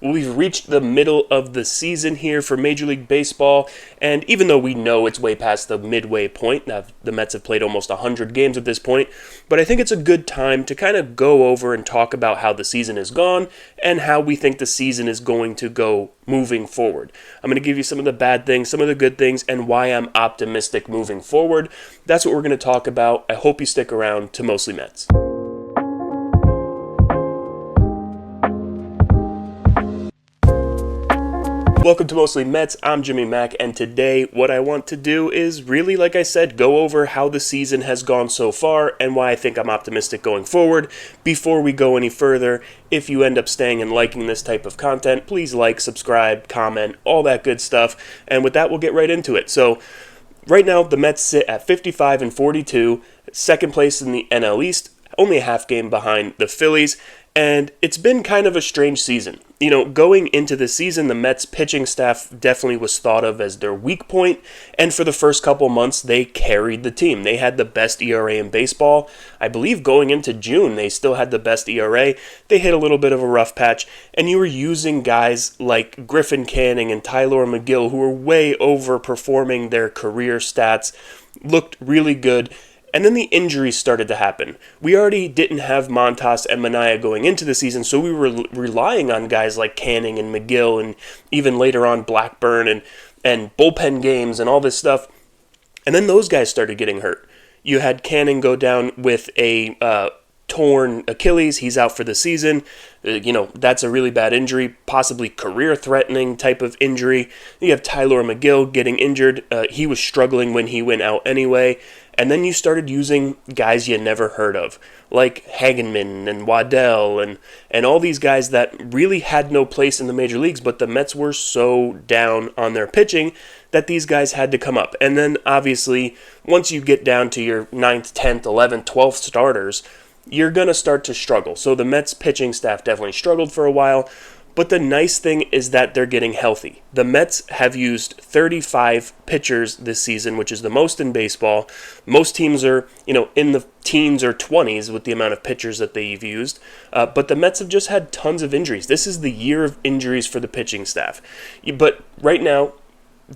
We've reached the middle of the season here for Major League Baseball, and even though we know it's way past the midway point, now the Mets have played almost 100 games at this point, but I think it's a good time to kind of go over and talk about how the season has gone and how we think the season is going to go moving forward. I'm going to give you some of the bad things, some of the good things, and why I'm optimistic moving forward. That's what we're going to talk about. I hope you stick around to Mostly Mets. Welcome to Mostly Mets. I'm Jimmy Mack, and today what I want to do is really, like I said, go over how the season has gone so far and why I think I'm optimistic going forward. Before we go any further, if you end up staying and liking this type of content, please like, subscribe, comment, all that good stuff. And with that, we'll get right into it. So, right now, the Mets sit at 55-42, second place in the NL East, only a half game behind the Phillies. And it's been kind of a strange season. You know, going into the season, the Mets pitching staff definitely was thought of as their weak point, and for the first couple months, they carried the team. They had the best ERA in baseball. I believe going into June, they still had the best ERA. They hit a little bit of a rough patch, and you were using guys like Griffin Canning and Tylor Megill, who were way overperforming their career stats, looked really good. And then the injuries started to happen. We already didn't have Montas and Manaea going into the season, so we were relying on guys like Canning and Megill and even later on Blackburn and bullpen games and all this stuff. And then those guys started getting hurt. You had Canning go down with a torn Achilles. He's out for the season. That's a really bad injury, possibly career-threatening type of injury. You have Tylor Megill getting injured. He was struggling when he went out anyway. And then you started using guys you never heard of, like Hagenman and Waddell and all these guys that really had no place in the major leagues, but the Mets were so down on their pitching that these guys had to come up. And then, obviously, once you get down to your 9th, 10th, 11th, 12th starters, you're going to start to struggle. So the Mets pitching staff definitely struggled for a while. But the nice thing is that they're getting healthy. The Mets have used 35 pitchers this season, which is the most in baseball. Most teams are, in the teens or 20s with the amount of pitchers that they've used. But the Mets have just had tons of injuries. This is the year of injuries for the pitching staff. But right now,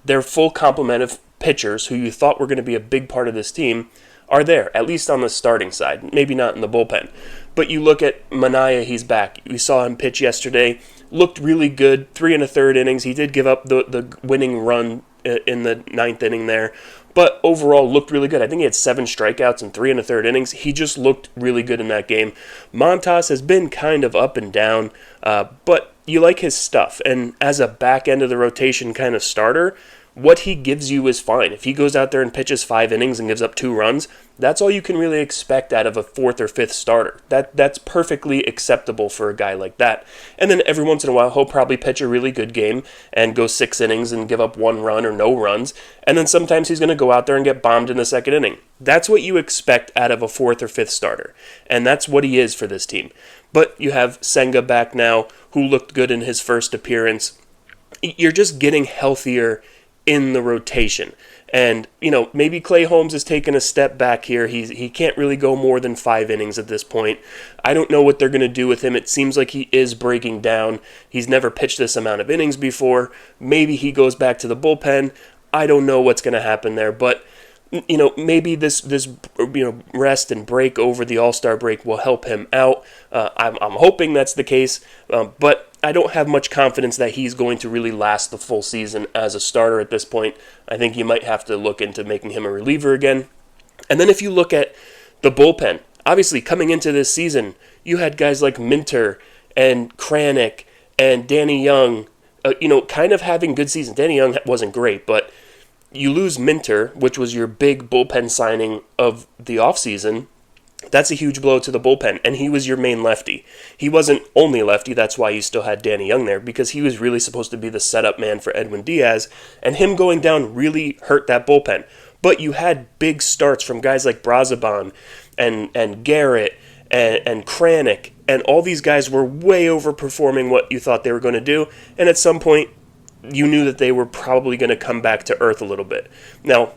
their full complement of pitchers who you thought were going to be a big part of this team are there, at least on the starting side, maybe not in the bullpen. But you look at Manaea, he's back. We saw him pitch yesterday, looked really good, 3 1/3 innings. He did give up the winning run in the 9th inning there, but overall looked really good. I think he had 7 strikeouts in 3 1/3 innings. He just looked really good in that game. Montas has been kind of up and down, but you like his stuff. And as a back end of the rotation kind of starter, what he gives you is fine. If he goes out there and pitches 5 innings and gives up 2 runs, that's all you can really expect out of a 4th or 5th starter. That's perfectly acceptable for a guy like that. And then every once in a while, he'll probably pitch a really good game and go 6 innings and give up 1 run or no runs. And then sometimes he's going to go out there and get bombed in the 2nd inning. That's what you expect out of a 4th or 5th starter. And that's what he is for this team. But you have Senga back now, who looked good in his first appearance. You're just getting healthier in the rotation. And, maybe Clay Holmes has taken a step back here. He can't really go more than 5 innings at this point. I don't know what they're going to do with him. It seems like he is breaking down. He's never pitched this amount of innings before. Maybe he goes back to the bullpen. I don't know what's going to happen there, but maybe this rest and break over the All-Star break will help him out. I'm hoping that's the case, but I don't have much confidence that he's going to really last the full season as a starter at this point. I think you might have to look into making him a reliever again. And then if you look at the bullpen, obviously coming into this season, you had guys like Minter and Kranick and Danny Young, kind of having good seasons. Danny Young wasn't great, but you lose Minter, which was your big bullpen signing of the offseason. That's a huge blow to the bullpen, and he was your main lefty. He wasn't only lefty, that's why you still had Danny Young there, because he was really supposed to be the setup man for Edwin Diaz, and him going down really hurt that bullpen. But you had big starts from guys like Brazaban and Garrett and Kranick, and all these guys were way overperforming what you thought they were going to do, and at some point, you knew that they were probably going to come back to earth a little bit. Now,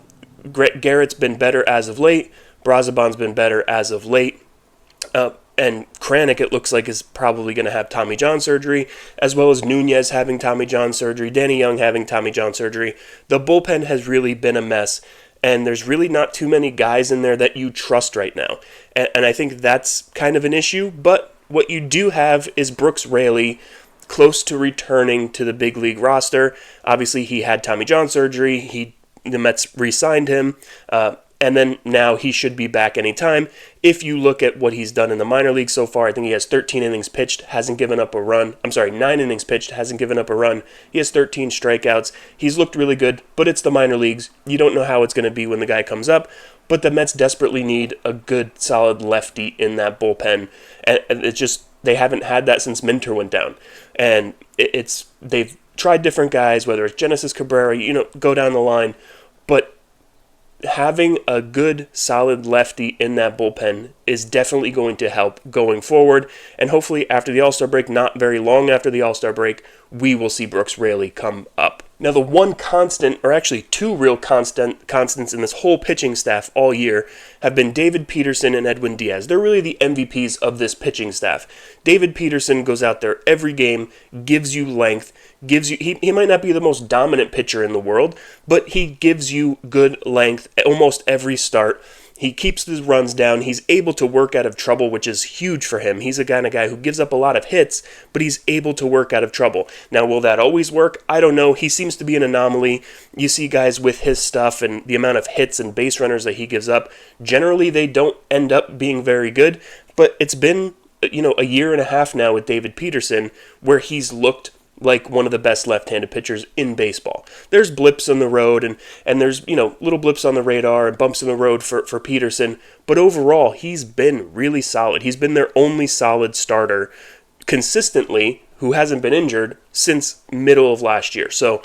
Garrett's been better as of late. Brazaban's been better as of late. And Kranick, it looks like, is probably going to have Tommy John surgery, as well as Nunez having Tommy John surgery, Danny Young having Tommy John surgery. The bullpen has really been a mess, and there's really not too many guys in there that you trust right now. And I think that's kind of an issue, but what you do have is Brooks Raley close to returning to the big league roster. Obviously, he had Tommy John surgery. The Mets re-signed him. And then now he should be back anytime. If you look at what he's done in the minor league so far, I think he has 13 innings pitched, hasn't given up a run. 9 innings pitched, hasn't given up a run. He has 13 strikeouts. He's looked really good, but it's the minor leagues. You don't know how it's going to be when the guy comes up. But the Mets desperately need a good, solid lefty in that bullpen. And it's just, they haven't had that since Minter went down. And they've tried different guys, whether it's Genesis Cabrera, go down the line. But having a good, solid lefty in that bullpen is definitely going to help going forward. And hopefully after the All-Star break, not very long after the All-Star break, we will see Brooks Raley come up. Now, the one constant, or actually two real constants in this whole pitching staff all year have been David Peterson and Edwin Diaz. They're really the MVPs of this pitching staff. David Peterson goes out there every game, gives you length, he might not be the most dominant pitcher in the world, but he gives you good length almost every start. He keeps his runs down. He's able to work out of trouble, which is huge for him. He's a kind of guy who gives up a lot of hits, but he's able to work out of trouble. Now, will that always work? I don't know. He seems to be an anomaly. You see guys with his stuff and the amount of hits and base runners that he gives up. Generally, they don't end up being very good, but it's been, a year and a half now with David Peterson where he's looked like one of the best left-handed pitchers in baseball. There's blips on the road, and there's, little blips on the radar and bumps in the road for Peterson, but overall, he's been really solid. He's been their only solid starter consistently who hasn't been injured since middle of last year. So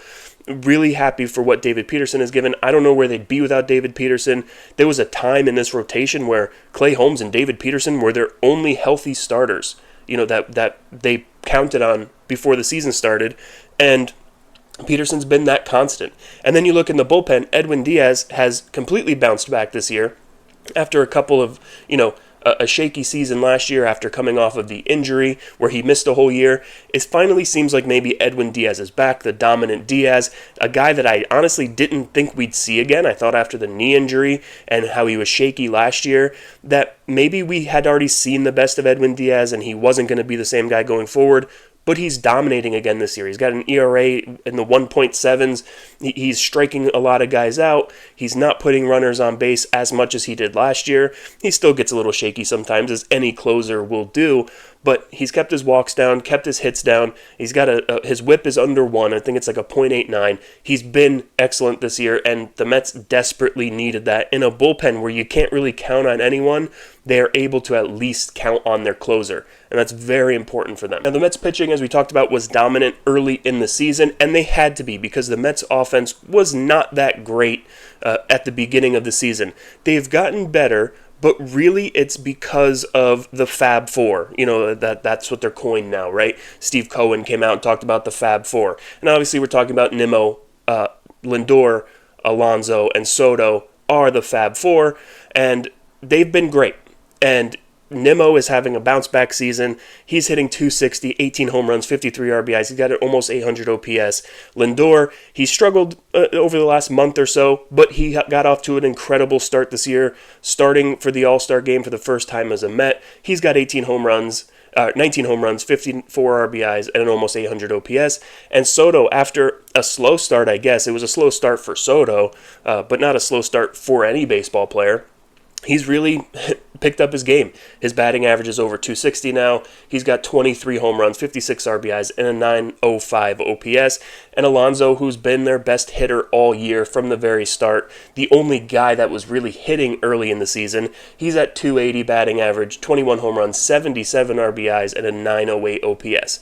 really happy for what David Peterson has given. I don't know where they'd be without David Peterson. There was a time in this rotation where Clay Holmes and David Peterson were their only healthy starters, that they counted on before the season started, and Peterson's been that constant. And then you look in the bullpen, Edwin Diaz has completely bounced back this year after a couple of, a shaky season last year after coming off of the injury where he missed a whole year. It finally seems like maybe Edwin Diaz is back, the dominant Diaz, a guy that I honestly didn't think we'd see again. I thought after the knee injury and how he was shaky last year that maybe we had already seen the best of Edwin Diaz and he wasn't going to be the same guy going forward. But he's dominating again this year. He's got an ERA in the 1.7s. He's striking a lot of guys out. He's not putting runners on base as much as he did last year. He still gets a little shaky sometimes, as any closer will do. But he's kept his walks down, kept his hits down. He's got his whip is under 1. I think it's like a .89. He's been excellent this year, and the Mets desperately needed that. In a bullpen where you can't really count on anyone, they are able to at least count on their closer, and that's very important for them. Now, the Mets pitching, as we talked about, was dominant early in the season, and they had to be because the Mets offense was not that great at the beginning of the season. They've gotten better, but really it's because of the Fab Four. That's what they're coined now, right? Steve Cohen came out and talked about the Fab Four. And obviously we're talking about Nimmo, Lindor, Alonso, and Soto are the Fab Four, and they've been great. And Nimmo is having a bounce-back season. He's hitting .260, 18 home runs, 53 RBIs. He's got an almost 800 OPS. Lindor, he struggled over the last month or so, but he got off to an incredible start this year, starting for the All-Star game for the first time as a Met. He's got 19 home runs, 54 RBIs, and an almost 800 OPS. And Soto, after a slow start, I guess, it was a slow start for Soto, but not a slow start for any baseball player. He's really picked up his game. His batting average is over .260 now. He's got 23 home runs, 56 RBIs, and a .905 OPS. And Alonso, who's been their best hitter all year from the very start, the only guy that was really hitting early in the season, he's at .280 batting average, 21 home runs, 77 RBIs, and a .908 OPS.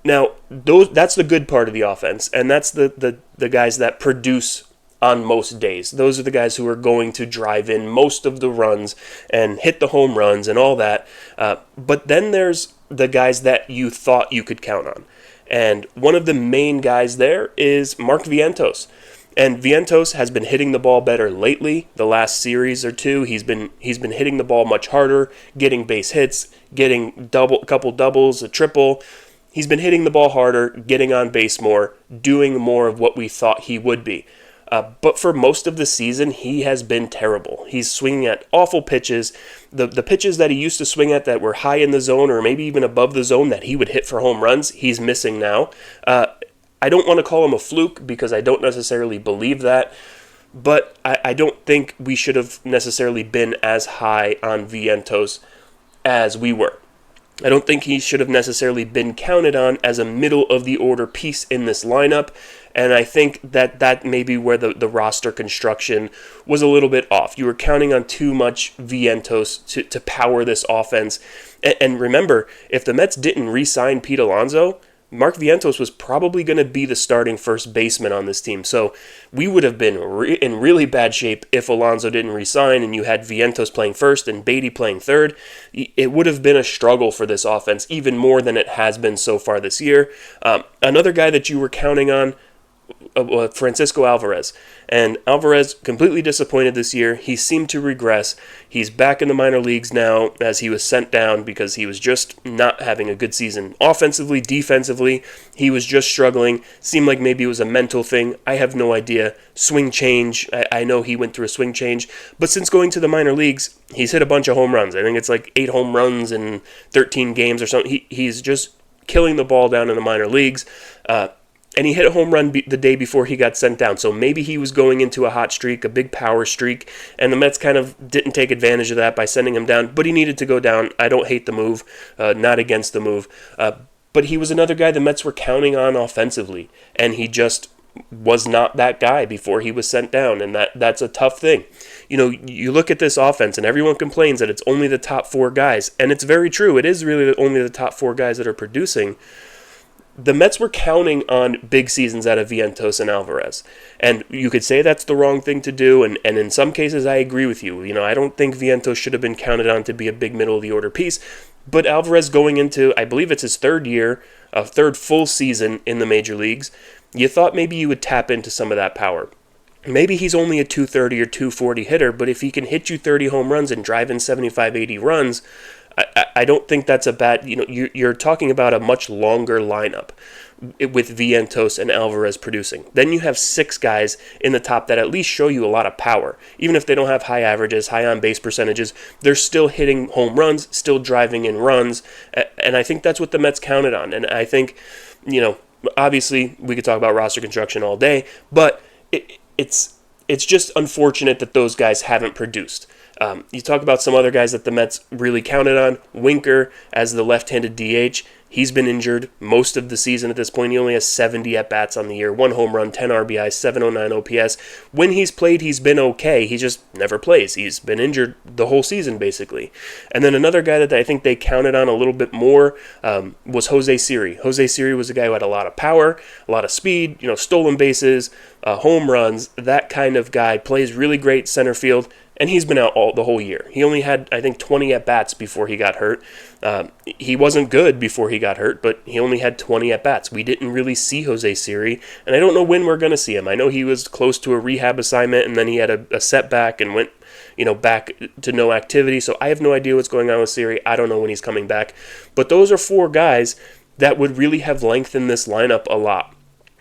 Now, that's the good part of the offense, and that's the guys that produce on most days. Those are the guys who are going to drive in most of the runs and hit the home runs and all that. But then there's the guys that you thought you could count on. And one of the main guys there is Mark Vientos. And Vientos has been hitting the ball better lately. The last series or two, he's been hitting the ball much harder, getting base hits, getting a couple doubles, a triple. He's been hitting the ball harder, getting on base more, doing more of what we thought he would be. But for most of the season, he has been terrible. He's swinging at awful pitches. The pitches that he used to swing at that were high in the zone or maybe even above the zone that he would hit for home runs, he's missing now. I don't want to call him a fluke because I don't necessarily believe that. But I don't think we should have necessarily been as high on Vientos as we were. I don't think he should have necessarily been counted on as a middle-of-the-order piece in this lineup, and I think that may be where the roster construction was a little bit off. You were counting on too much Vientos to power this offense. And remember, if the Mets didn't re-sign Pete Alonso, Mark Vientos was probably going to be the starting first baseman on this team. So we would have been in really bad shape if Alonso didn't resign and you had Vientos playing first and Beatty playing third. It would have been a struggle for this offense, even more than it has been so far this year. Another guy that you were counting on, Francisco Alvarez. And Alvarez completely disappointed this year. He seemed to regress. He's back in the minor leagues now as he was sent down because he was just not having a good season. Offensively, defensively, he was just struggling. Seemed like maybe it was a mental thing. I have no idea. Swing change. I know he went through a swing change. But since going to the minor leagues, he's hit a bunch of home runs. I think it's like 8 home runs in 13 games or something. He's just killing the ball down in the minor leagues. And he hit a home run the day before he got sent down. So maybe he was going into a hot streak, a big power streak, and the Mets kind of didn't take advantage of that by sending him down. But he needed to go down. I don't hate the move, not against the move. But he was another guy the Mets were counting on offensively, and he just was not that guy before he was sent down, and that's a tough thing. You know, you look at this offense, and everyone complains that it's only the top 4 guys, and it's very true. It is really only the top 4 guys that are producing. The Mets were counting on big seasons out of Vientos and Alvarez. And you could say that's the wrong thing to do, and in some cases I agree with you. You know, I don't think Vientos should have been counted on to be a big middle-of-the-order piece, but Alvarez going into, I believe it's his third year, third full season in the major leagues, you thought maybe you would tap into some of that power. Maybe he's only a 230 or 240 hitter, but if he can hit you 30 home runs and drive in 75, 80 runs, I don't think that's a bad, you know, you're talking about a much longer lineup with Vientos and Alvarez producing. Then you have 6 guys in the top that at least show you a lot of power. Even if they don't have high averages, high on-base percentages, they're still hitting home runs, still driving in runs, and I think that's what the Mets counted on. And I think, you know, obviously we could talk about roster construction all day, but it's just unfortunate that those guys haven't produced. You talk about some other guys that the Mets really counted on. Winker as the left-handed DH. He's been injured most of the season at this point. He only has 70 at-bats on the year, 1 home run, 10 RBI, 709 OPS. When he's played, he's been okay. He just never plays. He's been injured the whole season, basically. And then another guy that I think they counted on a little bit more was Jose Siri. Jose Siri was a guy who had a lot of power, a lot of speed, you know, stolen bases, home runs, that kind of guy. Plays really great center field. And he's been out the whole year. He only had, I think, 20 at-bats before he got hurt. He wasn't good before he got hurt, but he only had 20 at-bats. We didn't really see Jose Siri, and I don't know when we're going to see him. I know he was close to a rehab assignment, and then he had a setback and went, you know, back to no activity. So I have no idea what's going on with Siri. I don't know when he's coming back. But those are 4 guys that would really have lengthened this lineup a lot.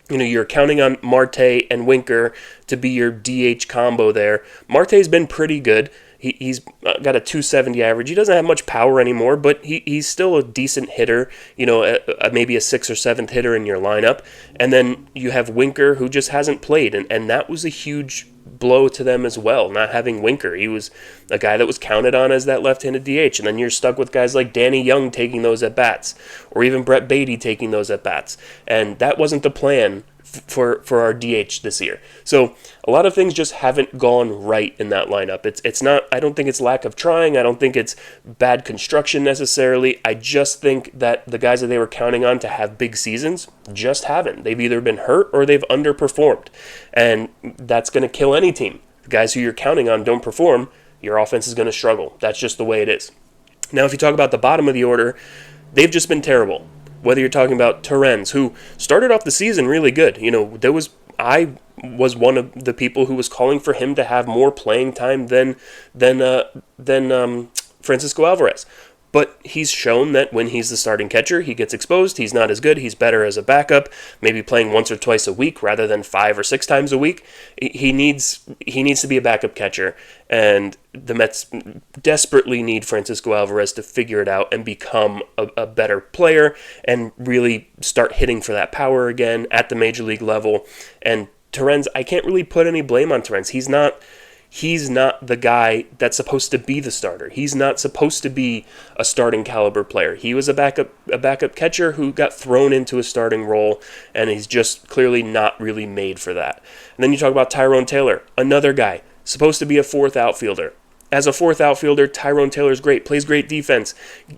You know, you're counting on Marte and Winker to be your DH combo there. Marte's been pretty good. He's got a 270 average. He doesn't have much power anymore, but he's still a decent hitter, you know, maybe a 6th or 7th hitter in your lineup. And then you have Winker, who just hasn't played, and that was a huge blow to them as well, not having Winker. He was a guy that was counted on as that left-handed DH, and then you're stuck with guys like Danny Young taking those at-bats, or even Brett Beatty taking those at-bats, and that wasn't the plan for our DH this year. So a lot of things just haven't gone right in that lineup. It's not, I don't think it's lack of trying. I don't think it's bad construction necessarily. I just think that the guys that they were counting on to have big seasons just haven't. They've either been hurt or they've underperformed. And that's going to kill any team. The guys who you're counting on don't perform, your offense is going to struggle. That's just the way it is. Now, if you talk about the bottom of the order, they've just been terrible. Whether you're talking about Torrens, who started off the season really good. You know, there was I was one of the people who was calling for him to have more playing time than Francisco Alvarez. But he's shown that when he's the starting catcher, he gets exposed. He's not as good. He's better as a backup, maybe playing once or twice a week rather than 5 or 6 times a week. He needs to be a backup catcher, and the Mets desperately need Francisco Alvarez to figure it out and become a better player and really start hitting for that power again at the major league level. And Torrens, I can't really put any blame on Torrens. He's not the guy that's supposed to be the starter. He's not supposed to be a starting caliber player. He was a backup catcher who got thrown into a starting role, and he's just clearly not really made for that. And then you talk about Tyrone Taylor, another guy, supposed to be a fourth outfielder. As a fourth outfielder, Tyrone Taylor's great, plays great defense,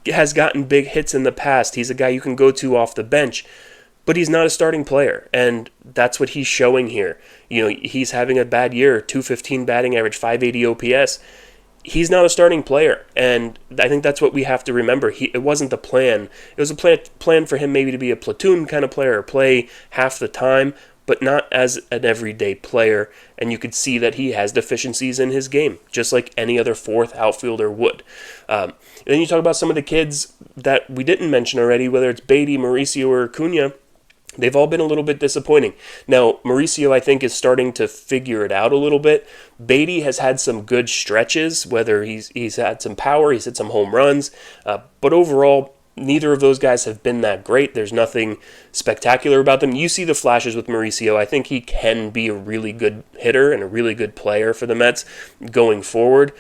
has gotten big hits in the past. He's a guy you can go to off the bench. But he's not a starting player, and that's what he's showing here. He's having a bad year, 215 batting average, 580 OPS. He's not a starting player, and I think that's what we have to remember. It wasn't the plan. It was a plan for him maybe to be a platoon kind of player or play half the time, but not as an everyday player, and you could see that he has deficiencies in his game, just like any other fourth outfielder would. And then you talk about some of the kids that we didn't mention already, whether it's Beatty, Mauricio, or Acuna. They've all been a little bit disappointing. Now, Mauricio, I think, is starting to figure it out a little bit. Beatty has had some good stretches, whether he's had some power, he's hit some home runs, but overall, neither of those guys have been that great. There's nothing spectacular about them. You see the flashes with Mauricio. I think he can be a really good hitter and a really good player for the Mets going forward.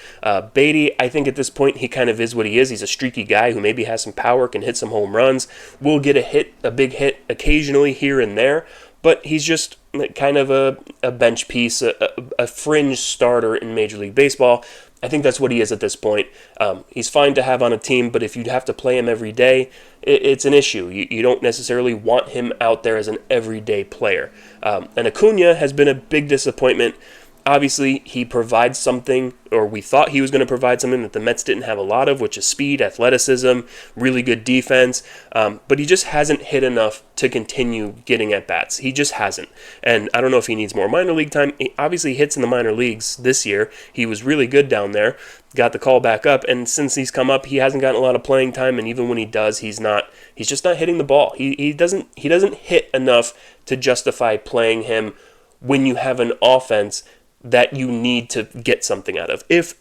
Beatty, I think at this point, he kind of is what he is. He's a streaky guy who maybe has some power, can hit some home runs, will get a big hit occasionally here and there, but he's just kind of a bench piece, a fringe starter in Major League Baseball. I think that's what he is at this point. He's fine to have on a team, but if you have to play him every day, it's an issue. You don't necessarily want him out there as an everyday player. And Acuna has been a big disappointment. Obviously, he provides something, or we thought he was going to provide something that the Mets didn't have a lot of, which is speed, athleticism, really good defense. But he just hasn't hit enough to continue getting at bats. He just hasn't. And I don't know if he needs more minor league time. He obviously hits in the minor leagues this year. He was really good down there, got the call back up, and since he's come up, he hasn't gotten a lot of playing time, and even when he does, he's just not hitting the ball. He doesn't hit enough to justify playing him when you have an offense that you need to get something out of. If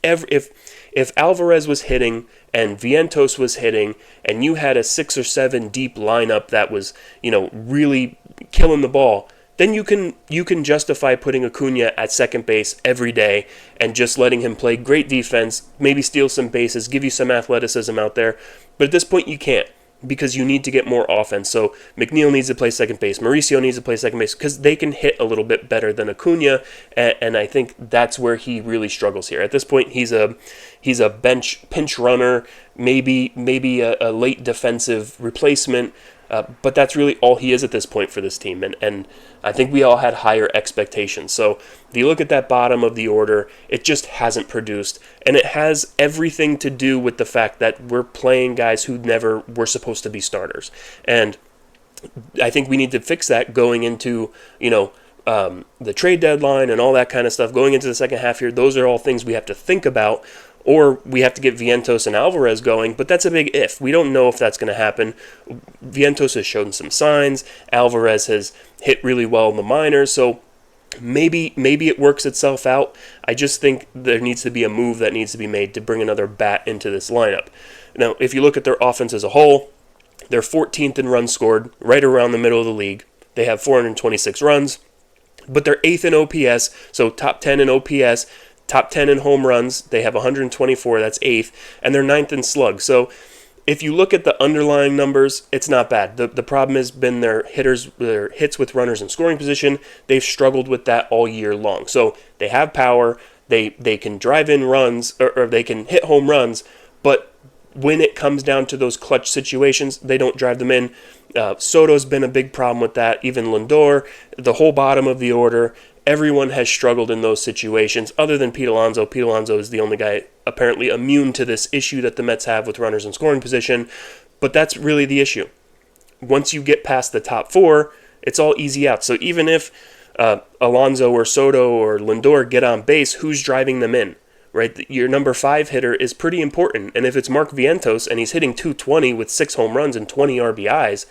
Alvarez was hitting and Vientos was hitting, and you had a 6 or 7 deep lineup that was, really killing the ball, then you can justify putting Acuna at second base every day and just letting him play great defense, maybe steal some bases, give you some athleticism out there. But at this point, you can't, because you need to get more offense. So McNeil needs to play second base. Mauricio needs to play second base because they can hit a little bit better than Acuna, and I think that's where he really struggles here. At this point, he's a bench pinch runner, maybe a late defensive replacement, but that's really all he is at this point for this team, and I think we all had higher expectations. So if you look at that bottom of the order, it just hasn't produced, and it has everything to do with the fact that we're playing guys who never were supposed to be starters, and I think we need to fix that going into, the trade deadline and all that kind of stuff, going into the second half here. Those are all things we have to think about, or we have to get Vientos and Alvarez going, but that's a big if. We don't know if that's going to happen. Vientos has shown some signs. Alvarez has hit really well in the minors, so maybe it works itself out. I just think there needs to be a move that needs to be made to bring another bat into this lineup. Now, if you look at their offense as a whole, they're 14th in runs scored, right around the middle of the league. They have 426 runs, but they're 8th in OPS, so top 10 in OPS, top 10 in home runs. They have 124, that's 8th, and they're 9th in slugs. So if you look at the underlying numbers, it's not bad. The problem has been their hits with runners in scoring position. They've struggled with that all year long. So they have power, they can drive in runs, or they can hit home runs, but when it comes down to those clutch situations, they don't drive them in. Soto's been a big problem with that. Even Lindor, the whole bottom of the order, everyone has struggled in those situations, other than Pete Alonso. Pete Alonso is the only guy apparently immune to this issue that the Mets have with runners in scoring position, but that's really the issue. Once you get past the top 4, it's all easy out. So even if Alonso or Soto or Lindor get on base, who's driving them in? Right, your number 5 hitter is pretty important, and if it's Mark Vientos and he's hitting 220 with 6 home runs and 20 RBIs,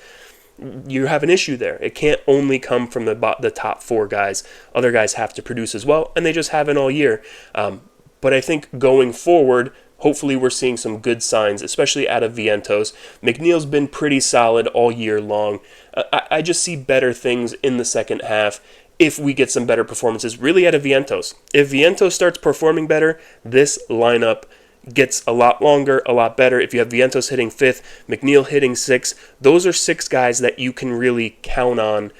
you have an issue there. It can't only come from the top 4 guys. Other guys have to produce as well, and they just haven't all year. But I think going forward, hopefully we're seeing some good signs, especially out of Vientos. McNeil's been pretty solid all year long. I just see better things in the second half if we get some better performances, really out of Vientos. If Vientos starts performing better, this lineup gets a lot longer, a lot better. If you have Vientos hitting 5th, McNeil hitting 6th, those are 6 guys that you can really count on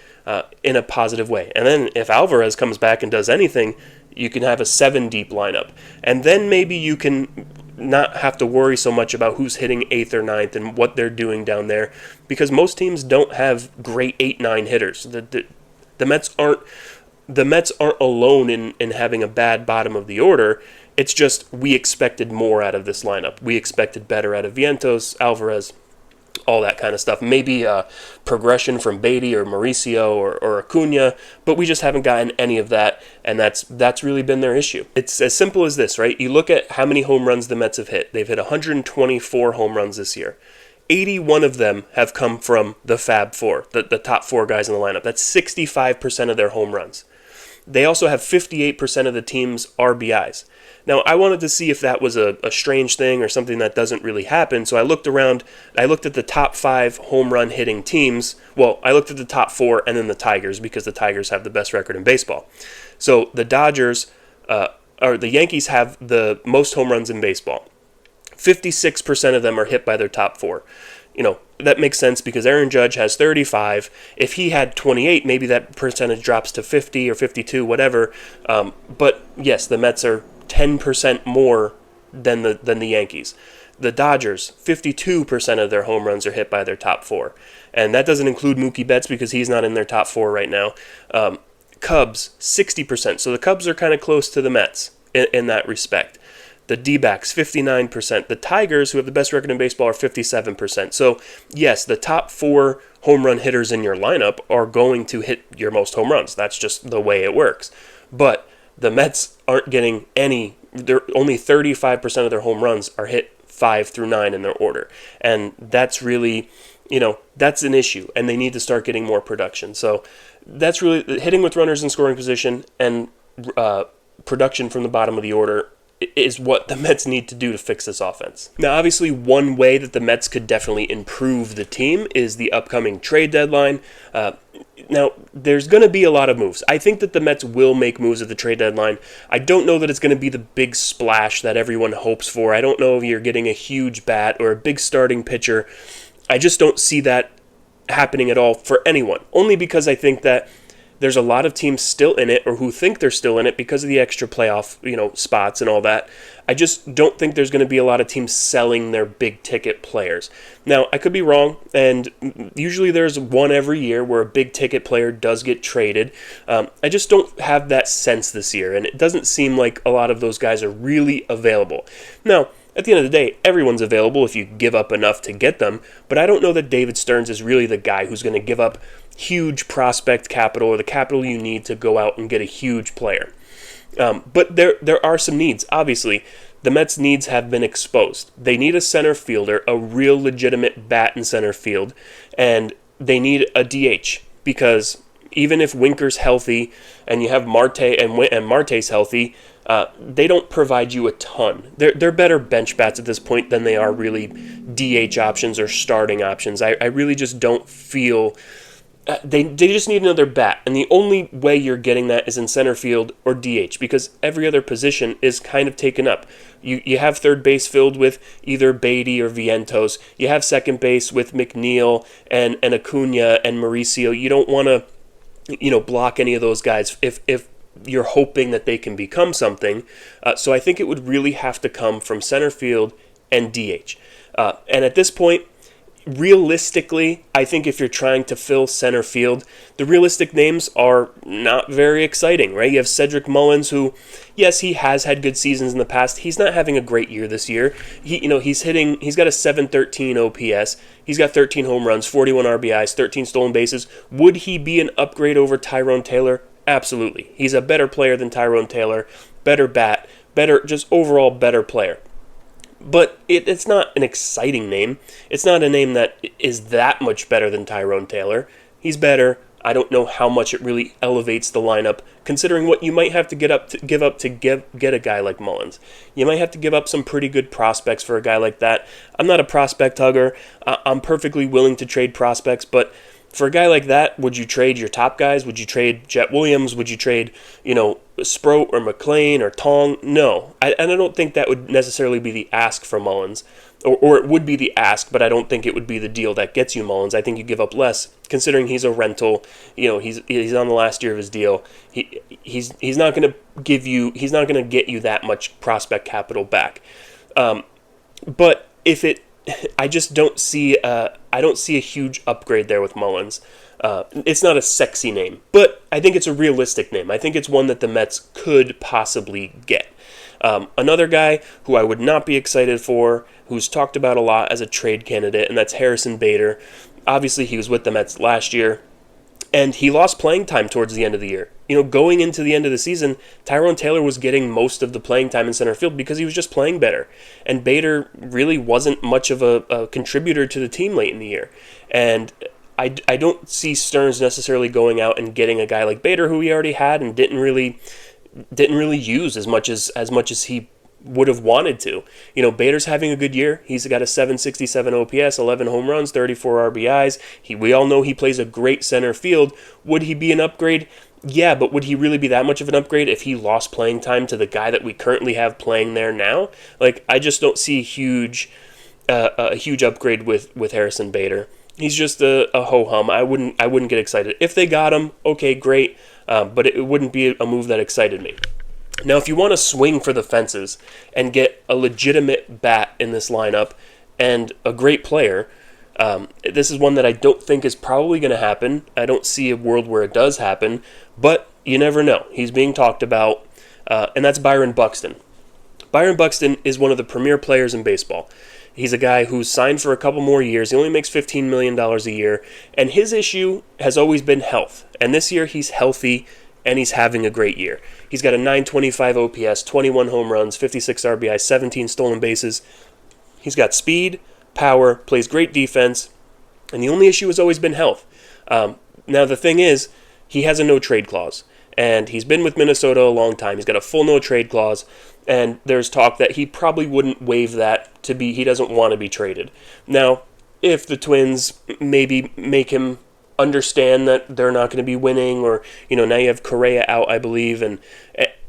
in a positive way. And then if Alvarez comes back and does anything, you can have a 7-deep lineup. And then maybe you can not have to worry so much about who's hitting 8th or 9th and what they're doing down there, because most teams don't have great 8-9 hitters. The Mets aren't alone in having a bad bottom of the order. It's just we expected more out of this lineup. We expected better out of Vientos, Alvarez, all that kind of stuff. Maybe progression from Beatty or Mauricio or Acuna, but we just haven't gotten any of that, and that's really been their issue. It's as simple as this, right? You look at how many home runs the Mets have hit. They've hit 124 home runs this year. 81 of them have come from the Fab Four, the top 4 guys in the lineup. That's 65% of their home runs. They also have 58% of the team's RBIs. Now, I wanted to see if that was a strange thing or something that doesn't really happen, so I looked around. I looked at the top 5 home run hitting teams. Well, I looked at the top 4 and then the Tigers, because the Tigers have the best record in baseball. So the Dodgers, or the Yankees, have the most home runs in baseball. 56% of them are hit by their top 4. That makes sense because Aaron Judge has 35. If he had 28, maybe that percentage drops to 50 or 52, whatever. But yes, the Mets are 10% more than the Yankees. The Dodgers, 52% of their home runs are hit by their top 4. And that doesn't include Mookie Betts because he's not in their top 4 right now. Cubs, 60%. So the Cubs are kind of close to the Mets in that respect. The D-backs, 59%. The Tigers, who have the best record in baseball, are 57%. So, yes, the top 4 home run hitters in your lineup are going to hit your most home runs. That's just the way it works. But the Mets aren't getting any. Only 35% of their home runs are hit 5 through 9 in their order. And that's really, that's an issue. And they need to start getting more production. So that's really hitting with runners in scoring position and production from the bottom of the order is what the Mets need to do to fix this offense. Now, obviously, one way that the Mets could definitely improve the team is the upcoming trade deadline. Now, there's going to be a lot of moves. I think that the Mets will make moves at the trade deadline. I don't know that it's going to be the big splash that everyone hopes for. I don't know if you're getting a huge bat or a big starting pitcher. I just don't see that happening at all for anyone, only because I think that there's a lot of teams still in it or who think they're still in it because of the extra playoff, spots and all that. I just don't think there's going to be a lot of teams selling their big ticket players. Now, I could be wrong, and usually there's one every year where a big ticket player does get traded. I just don't have that sense this year, and it doesn't seem like a lot of those guys are really available. Now, at the end of the day, everyone's available if you give up enough to get them, but I don't know that David Stearns is really the guy who's going to give up huge prospect capital or the capital you need to go out and get a huge player. But there are some needs. Obviously, the Mets' needs have been exposed. They need a center fielder, a real legitimate bat in center field, and they need a DH because even if Winker's healthy and you have Marte and Marte's healthy, they don't provide you a ton. They're better bench bats at this point than they are really DH options or starting options. I really just don't feel... They just need another bat, and the only way you're getting that is in center field or DH because every other position is kind of taken up. You have third base filled with either Beatty or Vientos. You have second base with McNeil and Acuna and Mauricio. You don't want to block any of those guys if you're hoping that they can become something. So I think it would really have to come from center field and DH. And at this point, realistically, I think if you're trying to fill center field, the realistic names are not very exciting, right? You have Cedric Mullins, who, yes, he has had good seasons in the past. He's not having a great year this year. He's got a 713 OPS. He's got 13 home runs, 41 RBIs, 13 stolen bases. Would he be an upgrade over Tyrone Taylor? Absolutely. He's a better player than Tyrone Taylor, better bat, better, just overall better player. But it's not an exciting name. It's not a name that is that much better than Tyrone Taylor. He's better. I don't know how much it really elevates the lineup, considering what you might have to give up to get a guy like Mullins. You might have to give up some pretty good prospects for a guy like that. I'm not a prospect hugger. I'm perfectly willing to trade prospects, but for a guy like that, would you trade your top guys? Would you trade Jet Williams? Would you trade, Sproat or McLean or Tong? No. And I don't think that would necessarily be the ask for Mullins. Or it would be the ask, but I don't think it would be the deal that gets you Mullins. I think you give up less, considering he's a rental. He's on the last year of his deal. He's not going to get you that much prospect capital back. But I just don't see a huge upgrade there with Mullins. It's not a sexy name, but I think it's a realistic name. I think it's one that the Mets could possibly get. Another guy who I would not be excited for, who's talked about a lot as a trade candidate, and that's Harrison Bader. Obviously, he was with the Mets last year, and he lost playing time towards the end of the year. Going into the end of the season, Tyrone Taylor was getting most of the playing time in center field because he was just playing better. And Bader really wasn't much of a contributor to the team late in the year. And I don't see Stearns necessarily going out and getting a guy like Bader, who he already had and didn't really use as much as he would have wanted to. Bader's having a good year. He's got a 767 OPS, 11 home runs, 34 RBIs. We all know he plays a great center field. Would he be an upgrade? Yeah, but would he really be that much of an upgrade if he lost playing time to the guy that we currently have playing there now? I just don't see a huge upgrade with Harrison Bader. He's just a ho-hum. I wouldn't get excited. If they got him, okay, great, but it wouldn't be a move that excited me. Now, if you want to swing for the fences and get a legitimate bat in this lineup and a great player, this is one that I don't think is probably going to happen. I don't see a world where it does happen, but you never know. He's being talked about, and that's Byron Buxton. Byron Buxton is one of the premier players in baseball. He's a guy who's signed for a couple more years. He only makes $15 million a year, and his issue has always been health. And this year he's healthy, and he's having a great year. He's got a 925 OPS, 21 home runs, 56 RBI, 17 stolen bases. He's got speed, power, plays great defense, and the only issue has always been health. Now, the thing is, he has a no-trade clause, and he's been with Minnesota a long time. He's got a full no-trade clause, and there's talk that he probably wouldn't waive that he doesn't want to be traded. Now, if the Twins maybe make him understand that they're not going to be winning, or now you have Correa out, I believe, and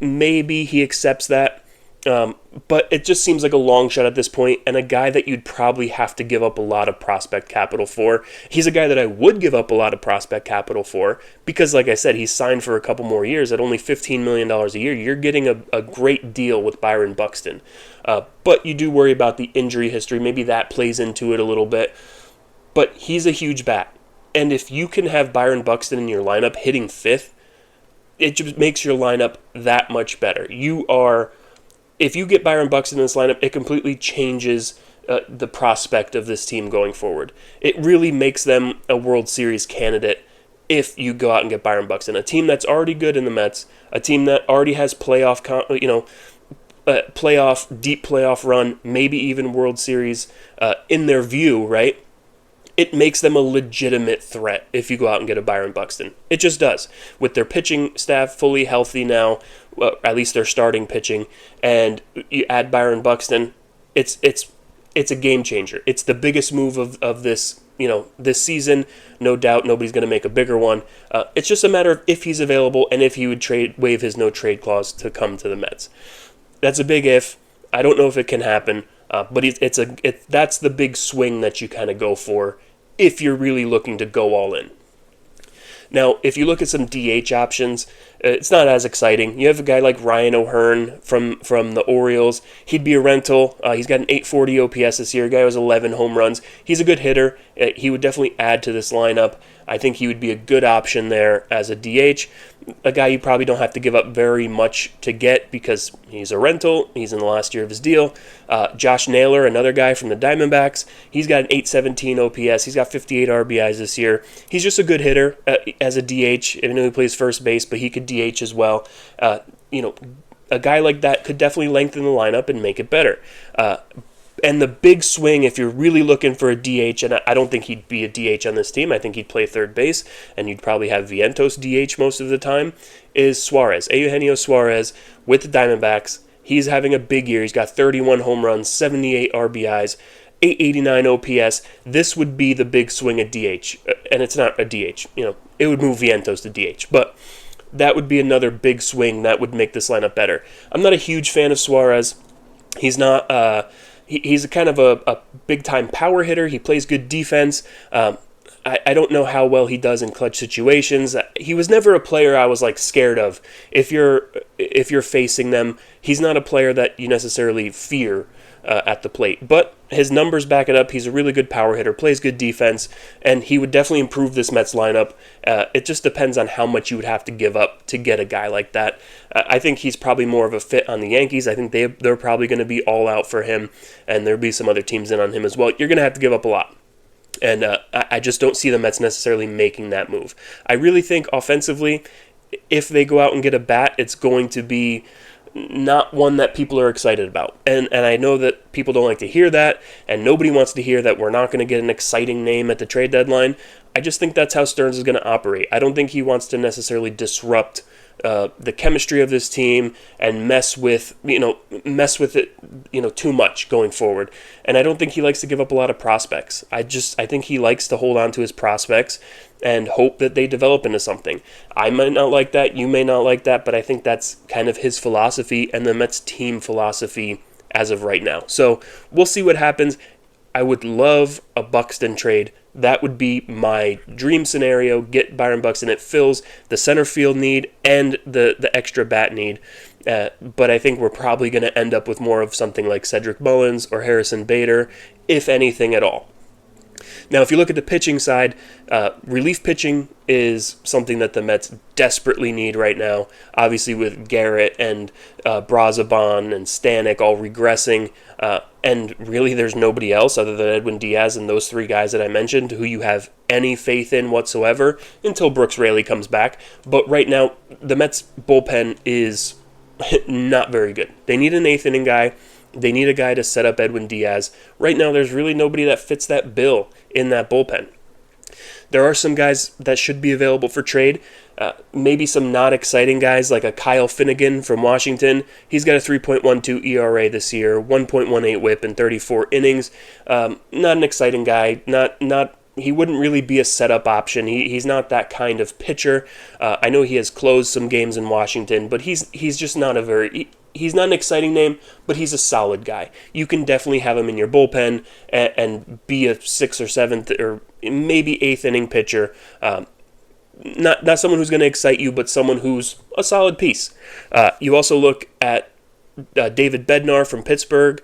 maybe he accepts that. But it just seems like a long shot at this point, and a guy that you'd probably have to give up a lot of prospect capital for. He's a guy that I would give up a lot of prospect capital for because, like I said, he's signed for a couple more years at only $15 million a year. You're getting a great deal with Byron Buxton. But you do worry about the injury history. Maybe that plays into it a little bit. But he's a huge bat. And if you can have Byron Buxton in your lineup hitting fifth, it just makes your lineup that much better. If you get Byron Buxton in this lineup, it completely changes the prospect of this team going forward. It really makes them a World Series candidate if you go out and get Byron Buxton, a team that's already good in the Mets, a team that already has deep playoff run, maybe even World Series in their view, right? It makes them a legitimate threat if you go out and get a Byron Buxton. It just does. With their pitching staff fully healthy now, well, at least they're starting pitching, and you add Byron Buxton, it's a game changer. It's the biggest move of this this season. No doubt nobody's going to make a bigger one. It's just a matter of if he's available and if he would waive his no-trade clause to come to the Mets. That's a big if. I don't know if it can happen. But that's the big swing that you kind of go for if you're really looking to go all in. Now, if you look at some DH options, it's not as exciting. You have a guy like Ryan O'Hearn from the Orioles. He'd be a rental. He's got an 840 OPS this year. A guy who has 11 home runs. He's a good hitter. He would definitely add to this lineup. I think he would be a good option there as a DH, a guy you probably don't have to give up very much to get because he's a rental. He's in the last year of his deal. Josh Naylor, another guy from the Diamondbacks, he's got an 817 OPS. He's got 58 RBIs this year. He's just a good hitter as a DH, even though he plays first base, but he could DH as well. A guy like that could definitely lengthen the lineup and make it better. And the big swing, if you're really looking for a DH, and I don't think he'd be a DH on this team, I think he'd play third base, and you'd probably have Vientos DH most of the time, is Suarez. Eugenio Suarez with the Diamondbacks. He's having a big year. He's got 31 home runs, 78 RBIs, 889 OPS. This would be the big swing at DH, and it's not a DH. It would move Vientos to DH, but that would be another big swing that would make this lineup better. I'm not a huge fan of Suarez. He's not... He's a kind of a big-time power hitter. He plays good defense. I don't know how well he does in clutch situations. He was never a player I was scared of. If you're facing them, he's not a player that you necessarily fear at the plate. But his numbers back it up. He's a really good power hitter, plays good defense, and he would definitely improve this Mets lineup. It just depends on how much you would have to give up to get a guy like that. I think he's probably more of a fit on the Yankees. I think they're probably going to be all out for him, and there'll be some other teams in on him as well. You're going to have to give up a lot. And I just don't see the Mets necessarily making that move. I really think offensively, if they go out and get a bat, it's going to be not one that people are excited about. And I know that people don't like to hear that, and nobody wants to hear that we're not going to get an exciting name at the trade deadline. I just think that's how Stearns is going to operate. I don't think he wants to necessarily disrupt the chemistry of this team and mess with it too much going forward. And I don't think he likes to give up a lot of prospects. I think he likes to hold on to his prospects and hope that they develop into something. I might not like that, you may not like that, but I think that's kind of his philosophy and the Mets team philosophy as of right now. So we'll see what happens. I would love a Buxton trade. That would be my dream scenario. Get Byron Buxton. It fills the center field need and the extra bat need. But I think we're probably going to end up with more of something like Cedric Mullins or Harrison Bader, if anything at all. Now, if you look at the pitching side, relief pitching is something that the Mets desperately need right now. Obviously, with Garrett and Brazoban and Stanek all regressing, and really there's nobody else other than Edwin Diaz and those three guys that I mentioned who you have any faith in whatsoever until Brooks Raley comes back. But right now, the Mets bullpen is not very good. They need an eighth inning guy. They need a guy to set up Edwin Diaz. Right now, there's really nobody that fits that bill in that bullpen. There are some guys that should be available for trade. Maybe some not exciting guys like a Kyle Finnegan from Washington. He's got a 3.12 ERA this year, 1.18 WHIP in 34 innings. Not an exciting guy. He wouldn't really be a setup option. He's not that kind of pitcher. I know he has closed some games in Washington, but he's just not he's not an exciting name, but he's a solid guy. You can definitely have him in your bullpen and be a 6th or 7th or maybe 8th inning pitcher. Not someone who's going to excite you, but someone who's a solid piece. You also look at David Bednar from Pittsburgh.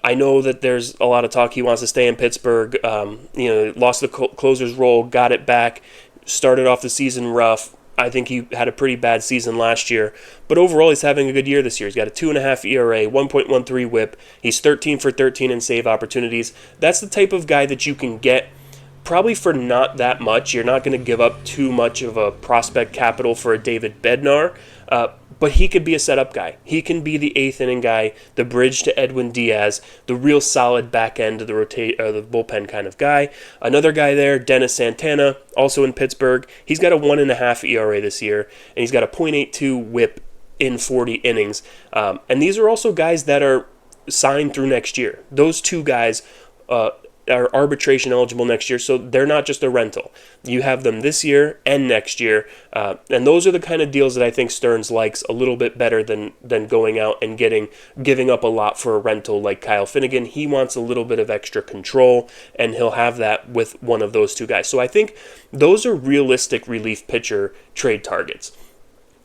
I know that there's a lot of talk he wants to stay in Pittsburgh. Lost the closer's role, got it back, started off the season rough. I think he had a pretty bad season last year, but overall he's having a good year this year. He's got a 2.5 ERA, 1.13 WHIP. He's 13 for 13 in save opportunities. That's the type of guy that you can get probably for not that much. You're not going to give up too much of a prospect capital for a David Bednar, but he could be a setup guy. He can be the 8th inning guy, the bridge to Edwin Diaz, the real solid back end of the the bullpen kind of guy. Another guy there, Dennis Santana, also in Pittsburgh. He's got a 1.5 ERA this year, and he's got a .82 WHIP in 40 innings. And these are also guys that are signed through next year. Those two guys are arbitration eligible next year, so they're not just a rental. You have them this year and next year, and those are the kind of deals that I think Stearns likes a little bit better than going out and giving up a lot for a rental like Kyle Finnegan. He wants a little bit of extra control, and he'll have that with one of those two guys. So I think those are realistic relief pitcher trade targets.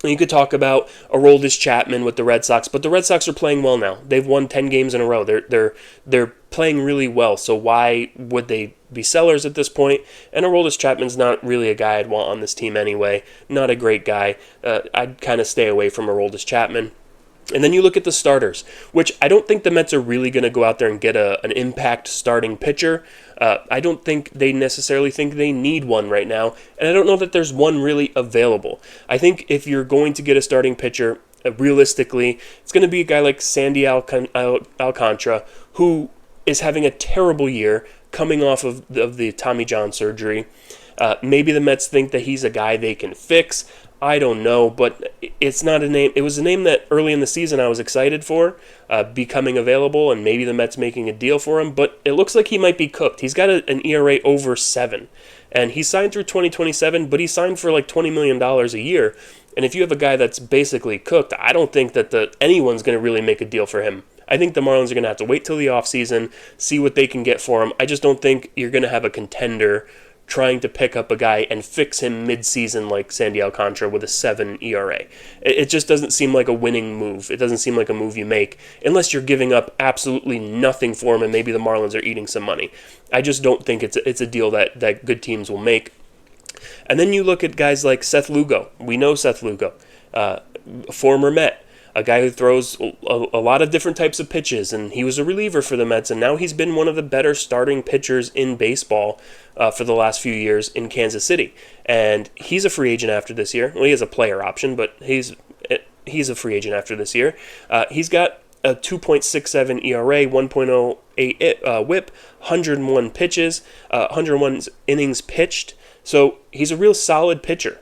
And you could talk about Aroldis Chapman with the Red Sox, but the Red Sox are playing well now. They've won 10 games in a row. They're playing really well. So why would they be sellers at this point? And Aroldis Chapman's not really a guy I'd want on this team anyway. Not a great guy. I'd kind of stay away from Aroldis Chapman. And then you look at the starters, which I don't think the Mets are really going to go out there and get an impact starting pitcher. I don't think they necessarily think they need one right now, and I don't know that there's one really available. I think if you're going to get a starting pitcher, realistically, it's going to be a guy like Sandy Alcantara, who is having a terrible year coming off of the Tommy John surgery. Maybe the Mets think that he's a guy they can fix. I don't know, but it's not a name. It was a name that early in the season I was excited for becoming available, and maybe the Mets making a deal for him, but it looks like he might be cooked. He's got an ERA over 7, and he signed through 2027, but he signed for like $20 million a year, and if you have a guy that's basically cooked, I don't think that anyone's going to really make a deal for him. I think the Marlins are going to have to wait till the offseason, see what they can get for him. I just don't think you're going to have a contender trying to pick up a guy and fix him mid-season like Sandy Alcantara with a 7 ERA. It just doesn't seem like a winning move. It doesn't seem like a move you make unless you're giving up absolutely nothing for him and maybe the Marlins are eating some money. I just don't think it's a deal that good teams will make. And then you look at guys like Seth Lugo. We know Seth Lugo, former Met. A guy who throws a lot of different types of pitches, and he was a reliever for the Mets, and now he's been one of the better starting pitchers in baseball for the last few years in Kansas City. And he's a free agent after this year. Well, he has a player option, but he's a free agent after this year. He's got a 2.67 ERA, 1.08 whip, 101 pitches, 101 innings pitched. So he's a real solid pitcher.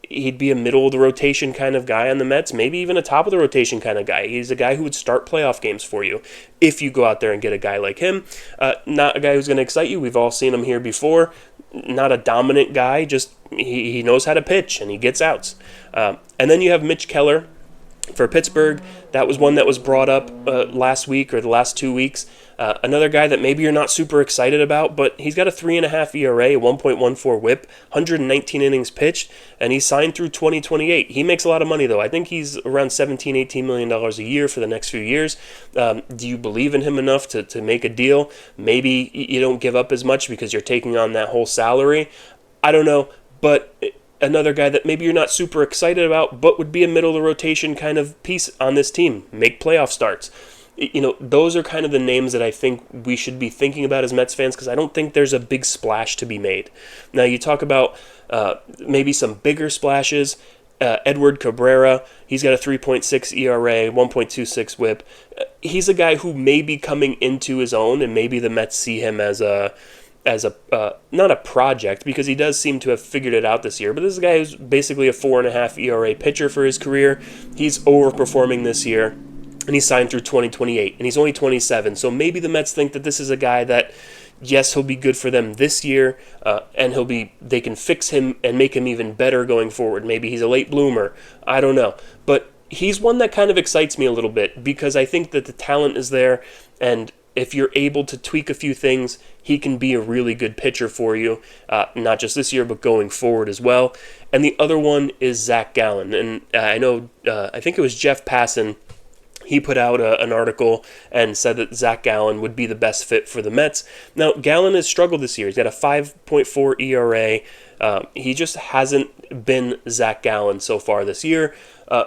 He'd be a middle-of-the-rotation kind of guy on the Mets, maybe even a top-of-the-rotation kind of guy. He's a guy who would start playoff games for you if you go out there and get a guy like him. Not a guy who's going to excite you. We've all seen him here before. Not a dominant guy, just he knows how to pitch, and he gets outs. And then you have Mitch Keller for Pittsburgh. That was one that was brought up last week or the last 2 weeks. Another guy that maybe you're not super excited about, but he's got a 3.5 ERA, 1.14 whip, 119 innings pitched, and he signed through 2028. He makes a lot of money, though. I think he's around $17-18 million a year for the next few years. Do you believe in him enough to make a deal? Maybe you don't give up as much because you're taking on that whole salary. I don't know, but another guy that maybe you're not super excited about, but would be a middle-of-the-rotation kind of piece on this team, make playoff starts. Those are kind of the names that I think we should be thinking about as Mets fans, because I don't think there's a big splash to be made. Now, you talk about maybe some bigger splashes. Edward Cabrera, he's got a 3.6 ERA, 1.26 whip. He's a guy who may be coming into his own, and maybe the Mets see him as a not a project, because he does seem to have figured it out this year, but this is a guy who's basically a 4.5 ERA pitcher for his career. He's overperforming this year, and he signed through 2028, and he's only 27, so maybe the Mets think that this is a guy that, yes, he'll be good for them this year, and they can fix him and make him even better going forward. Maybe he's a late bloomer. I don't know. But he's one that kind of excites me a little bit, because I think that the talent is there, and if you're able to tweak a few things, he can be a really good pitcher for you, not just this year, but going forward as well. And the other one is Zach Gallen. And I think it was Jeff Passan. He put out an article and said that Zach Gallen would be the best fit for the Mets. Now, Gallen has struggled this year. He's got a 5.4 ERA. He just hasn't been Zach Gallen so far this year.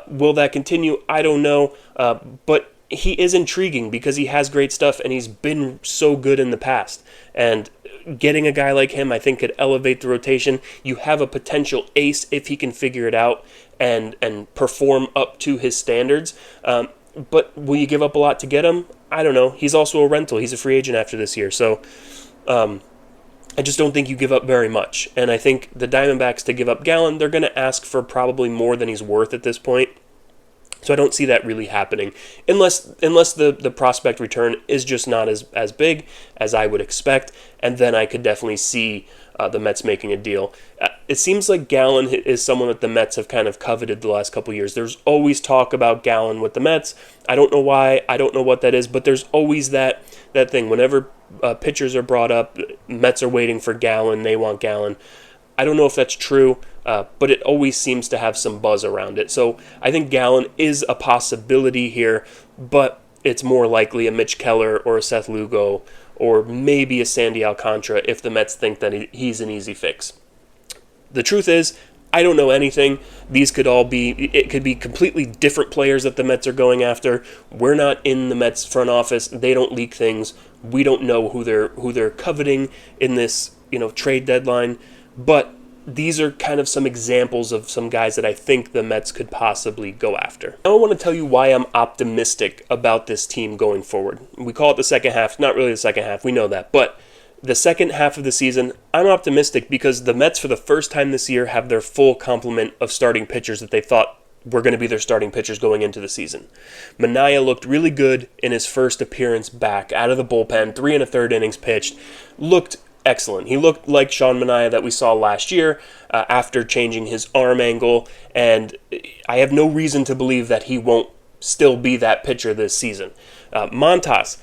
Will that continue? I don't know. But he is intriguing because he has great stuff and he's been so good in the past. And getting a guy like him, I think, could elevate the rotation. You have a potential ace if he can figure it out and perform up to his standards. But will you give up a lot to get him? I don't know. He's also a rental. He's a free agent after this year. So I just don't think you give up very much. And I think the Diamondbacks, to give up Gallen, they're going to ask for probably more than he's worth at this point. So I don't see that really happening unless the prospect return is just not as big as I would expect. And then I could definitely see the Mets making a deal. It seems like Gallen is someone that the Mets have kind of coveted the last couple of years. There's always talk about Gallen with the Mets. I don't know why. I don't know what that is, but there's always that thing. Whenever pitchers are brought up, Mets are waiting for Gallen. They want Gallen. I don't know if that's true, but it always seems to have some buzz around it. So I think Gallen is a possibility here, but it's more likely a Mitch Keller or a Seth Lugo or maybe a Sandy Alcantara if the Mets think that he's an easy fix. The truth is, I don't know anything. These could all be, it could be completely different players that the Mets are going after. We're not in the Mets front office. They don't leak things. We don't know who they're coveting in this, trade deadline. But these are kind of some examples of some guys that I think the Mets could possibly go after. Now I want to tell you why I'm optimistic about this team going forward. We call it the second half. Not really the second half. We know that. But the second half of the season, I'm optimistic because the Mets, for the first time this year, have their full complement of starting pitchers that they thought were going to be their starting pitchers going into the season. Manaea looked really good in his first appearance back out of the bullpen, 3 1/3 innings pitched, looked excellent. He looked like Sean Manaea that we saw last year after changing his arm angle, and I have no reason to believe that he won't still be that pitcher this season. Montas,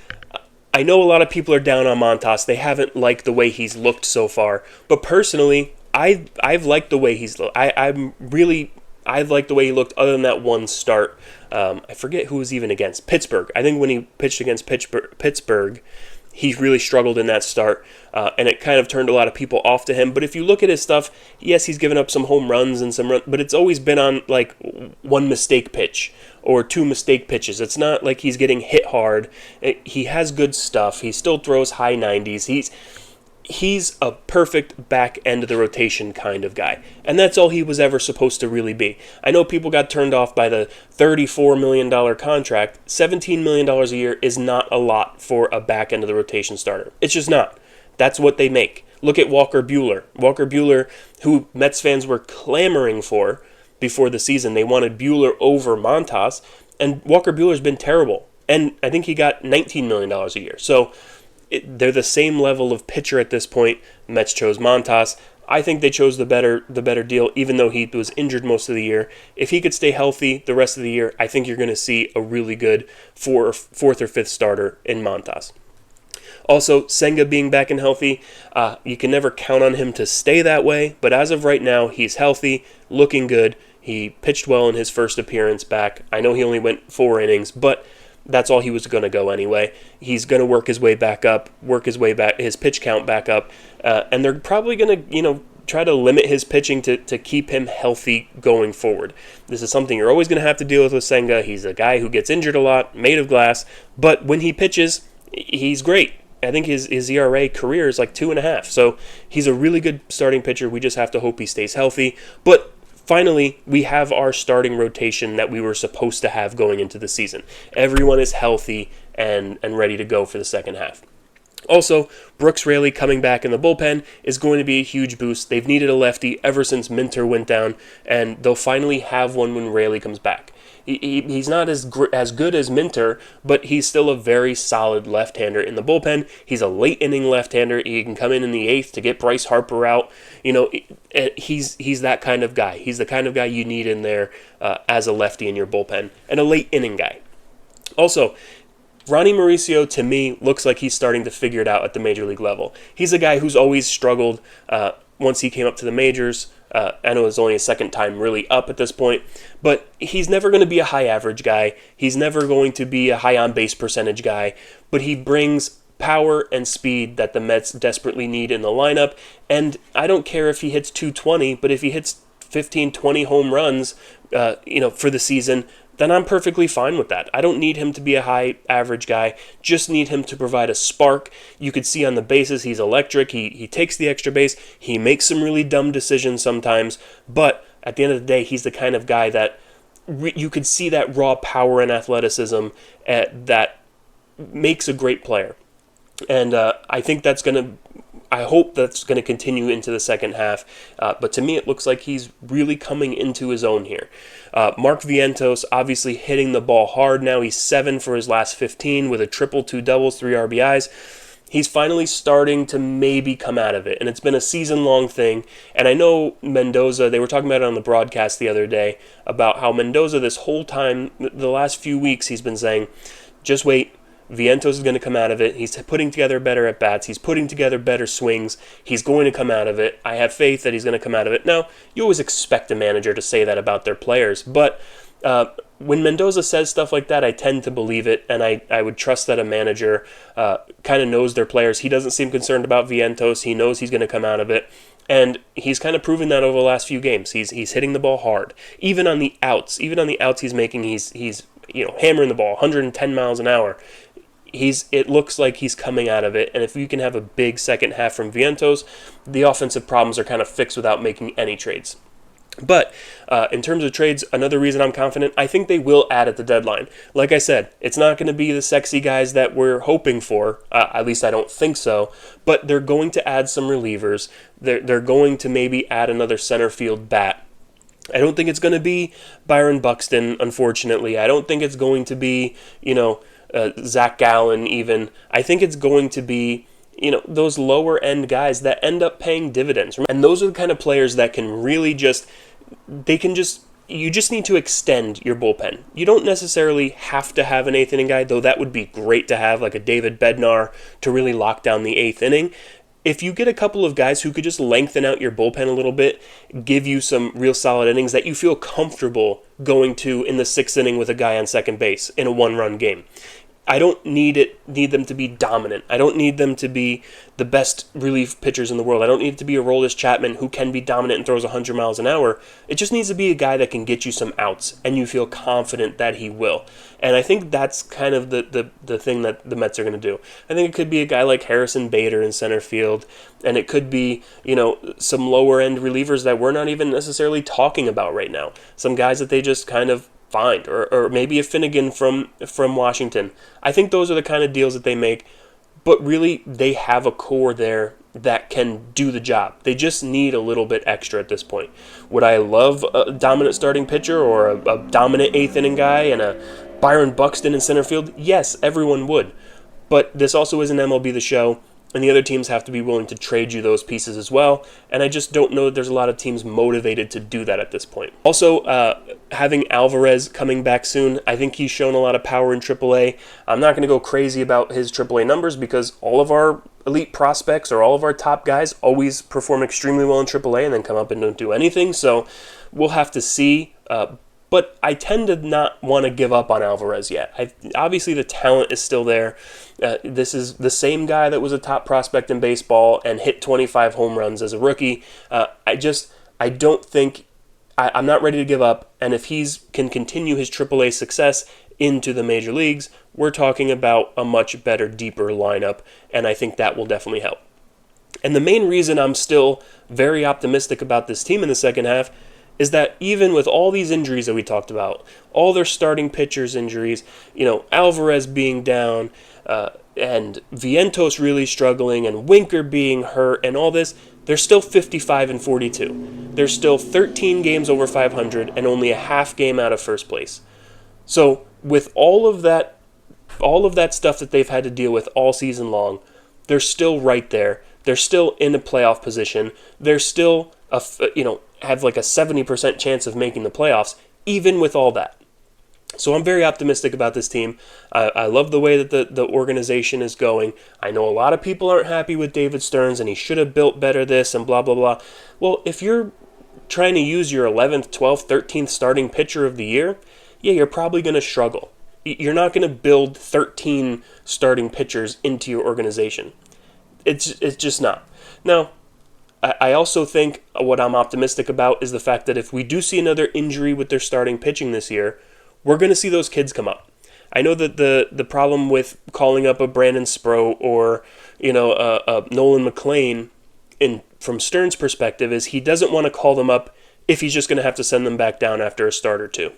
I know a lot of people are down on Montas. They haven't liked the way he's looked so far. But personally, I've liked the way he's looked. I've liked the way he looked other than that one start. I forget who was even against. Pittsburgh. I think when he pitched against Pittsburgh, he really struggled in that start, and it kind of turned a lot of people off to him. But if you look at his stuff, yes, he's given up some home runs and but it's always been on like one mistake pitch or 2 mistake pitches. It's not like he's getting hit hard. He has good stuff. He still throws high 90s. He's a perfect back end of the rotation kind of guy. And that's all he was ever supposed to really be. I know people got turned off by the $34 million contract. $17 million a year is not a lot for a back end of the rotation starter. It's just not. That's what they make. Look at Walker Buehler. Walker Buehler, who Mets fans were clamoring for before the season. They wanted Buehler over Montas, and Walker Buehler's been terrible. And I think he got $19 million a year. So they're the same level of pitcher at this point. Mets chose Montas. I think they chose the better deal, even though he was injured most of the year. If he could stay healthy the rest of the year, I think you're going to see a really good fourth or fifth starter in Montas. Also, Senga being back and healthy, you can never count on him to stay that way, but as of right now, he's healthy, looking good. He pitched well in his first appearance back. I know he only went 4 innings, but that's all he was going to go anyway. He's going to work his way back up, his pitch count back up, and they're probably going to, try to limit his pitching to keep him healthy going forward. This is something you're always going to have to deal with Senga. He's a guy who gets injured a lot, made of glass, but when he pitches, he's great. I think his ERA career is like 2.5, so he's a really good starting pitcher. We just have to hope he stays healthy, but finally, we have our starting rotation that we were supposed to have going into the season. Everyone is healthy and ready to go for the second half. Also, Brooks Raley coming back in the bullpen is going to be a huge boost. They've needed a lefty ever since Minter went down, and they'll finally have one when Raley comes back. He's not as good as Minter, but he's still a very solid left-hander in the bullpen. He's a late-inning left-hander. He can come in the 8th to get Bryce Harper out. He's that kind of guy. He's the kind of guy you need in there as a lefty in your bullpen, and a late-inning guy. Also, Ronnie Mauricio, to me, looks like he's starting to figure it out at the major league level. He's a guy who's always struggled once he came up to the majors. I know it's only his second time really up at this point, but he's never going to be a high average guy. He's never going to be a high on base percentage guy, but he brings power and speed that the Mets desperately need in the lineup. And I don't care if he hits 220, but if he hits 15, 20 home runs, for the season, then I'm perfectly fine with that. I don't need him to be a high average guy, just need him to provide a spark. You could see on the bases he's electric, he takes the extra base, he makes some really dumb decisions sometimes, but at the end of the day, he's the kind of guy that you could see that raw power and athleticism that makes a great player. And I hope that's going to continue into the second half. But to me, it looks like he's really coming into his own here. Mark Vientos obviously hitting the ball hard now. He's 7 for his last 15 with a triple, 2 doubles, 3 RBIs. He's finally starting to maybe come out of it. And it's been a season-long thing. And I know Mendoza, they were talking about it on the broadcast the other day, about how Mendoza this whole time, the last few weeks, he's been saying, just wait. Vientos is going to come out of it. He's putting together better at-bats. He's putting together better swings. He's going to come out of it. I have faith that he's going to come out of it. Now, you always expect a manager to say that about their players, but when Mendoza says stuff like that, I tend to believe it, and I would trust that a manager kind of knows their players. He doesn't seem concerned about Vientos. He knows he's going to come out of it, and he's kind of proven that over the last few games. He's hitting the ball hard, even on the outs. Even on the outs he's making, he's hammering the ball 110 miles an hour. It looks like he's coming out of it, and if you can have a big second half from Vientos, the offensive problems are kind of fixed without making any trades. But in terms of trades, another reason I'm confident, I think they will add at the deadline. Like I said, it's not going to be the sexy guys that we're hoping for, at least I don't think so, but they're going to add some relievers. They're going to maybe add another center field bat. I don't think it's going to be Byron Buxton, unfortunately. I don't think it's going to be, Zach Gallen even. I think it's going to be those lower end guys that end up paying dividends. And those are the kind of players that can really you just need to extend your bullpen. You don't necessarily have to have an eighth inning guy, though that would be great to have, like a David Bednar to really lock down the eighth inning. If you get a couple of guys who could just lengthen out your bullpen a little bit, give you some real solid innings that you feel comfortable going to in the sixth inning with a guy on second base in a one-run game. I don't need them to be dominant. I don't need them to be the best relief pitchers in the world. I don't need it to be a Aroldis Chapman who can be dominant and throws 100 miles an hour. It just needs to be a guy that can get you some outs, and you feel confident that he will. And I think that's kind of the thing that the Mets are going to do. I think it could be a guy like Harrison Bader in center field, and it could be, some lower-end relievers that we're not even necessarily talking about right now. Some guys that they just kind of find, or maybe a Finnegan from Washington. I think those are the kind of deals that they make, but really they have a core there that can do the job. They just need a little bit extra at this point. Would I love a dominant starting pitcher or a dominant eighth inning guy and a Byron Buxton in center field? Yes, everyone would. But this also isn't MLB The Show, and the other teams have to be willing to trade you those pieces as well, and I just don't know that there's a lot of teams motivated to do that at this point. Also, having Alvarez coming back soon, I think he's shown a lot of power in AAA. I'm not going to go crazy about his AAA numbers because all of our elite prospects or all of our top guys always perform extremely well in AAA and then come up and don't do anything, so we'll have to see. But I tend to not want to give up on Alvarez yet. Obviously, the talent is still there. This is the same guy that was a top prospect in baseball and hit 25 home runs as a rookie. I don't think, I'm not ready to give up. And if he can continue his AAA success into the major leagues, we're talking about a much better, deeper lineup. And I think that will definitely help. And the main reason I'm still very optimistic about this team in the second half is that even with all these injuries that we talked about, all their starting pitchers' injuries, Alvarez being down, and Vientos really struggling, and Winker being hurt, and all this, they're still 55-42. They're still 13 games over 500 and only a half game out of first place. So with all of that stuff that they've had to deal with all season long, they're still right there. They're still in a playoff position. They're still have like a 70% chance of making the playoffs, even with all that. So I'm very optimistic about this team. I love the way that the organization is going. I know a lot of people aren't happy with David Stearns, and he should have built better this and blah, blah, blah. Well, if you're trying to use your 11th, 12th, 13th starting pitcher of the year, yeah, you're probably going to struggle. You're not going to build 13 starting pitchers into your organization. It's just not. Now, I also think what I'm optimistic about is the fact that if we do see another injury with their starting pitching this year, we're going to see those kids come up. I know that the problem with calling up a Brandon Sproat or a Nolan McLean from Stearns' perspective is he doesn't want to call them up if he's just going to have to send them back down after a start or two.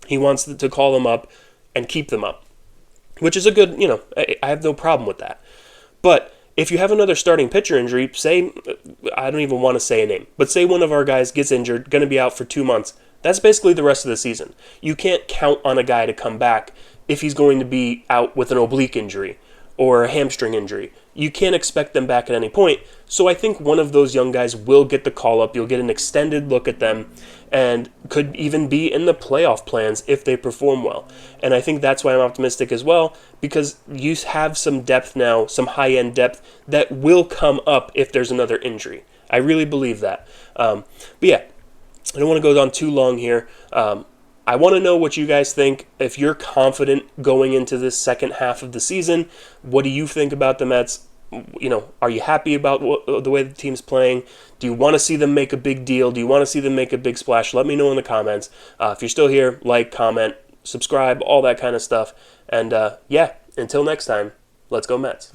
He wants to call them up and keep them up, which is a good, I have no problem with that. But if you have another starting pitcher injury, say, I don't even want to say a name, but say one of our guys gets injured, going to be out for 2 months, that's basically the rest of the season. You can't count on a guy to come back if he's going to be out with an oblique injury or a hamstring injury. you can't expect them back at any point. So I think one of those young guys will get the call up. You'll get an extended look at them and could even be in the playoff plans if they perform well. And I think that's why I'm optimistic as well, because you have some depth now, some high-end depth that will come up if there's another injury. I really believe that. But yeah, I don't want to go on too long here. I want to know what you guys think. If you're confident going into this second half of the season, what do you think about the Mets? Are you happy about the way the team's playing? Do you want to see them make a big deal? Do you want to see them make a big splash? Let me know in the comments. If you're still here, like, comment, subscribe, all that kind of stuff. And yeah, until next time, let's go Mets.